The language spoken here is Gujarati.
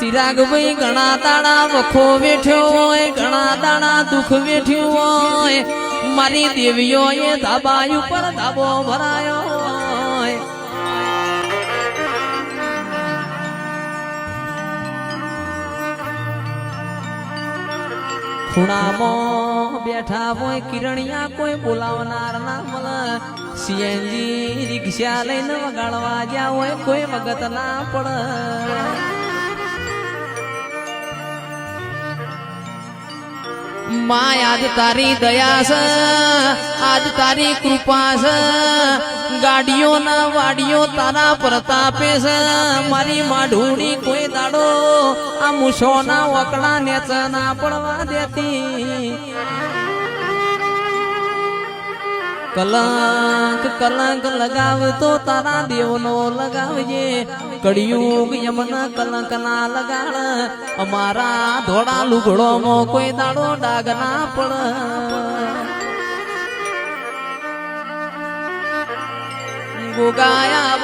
ચિરાગ ભાઈ ઘણા દાડા વખો વેઠ્યો હોય, ઘણા દાડા દુઃખ વેઠ્યું હોય, મારી દેવીઓ એ ધાબા ઉપર ધાબો ભરાયો હોય. ખૂણામાં બેઠા હોય કિરણિયા કોઈ બોલાવનાર ના મળે. સીએનજી રિક્ષા લઈને વગાડવા જ્યાં હોય કોઈ વગત ના પડે. માં આજ તારી દયા છે, આજ તારી કૃપા છે, ગાડીઓ ના વાડીઓ તારા પ્રતાપે છે. મારી માઢુડી કોઈ દાડો આ મૂછો ના વકડા નેચ ના પડવા દેતી. કલંક કલંક લગાવતો તારા દેવનો લગાવજે. કળિયુગ યમના કલંક ના લગાડ. અમારા ધોળા લુગડોમાં કોઈ દાડો ડાગ ના પડ. ગોગાયા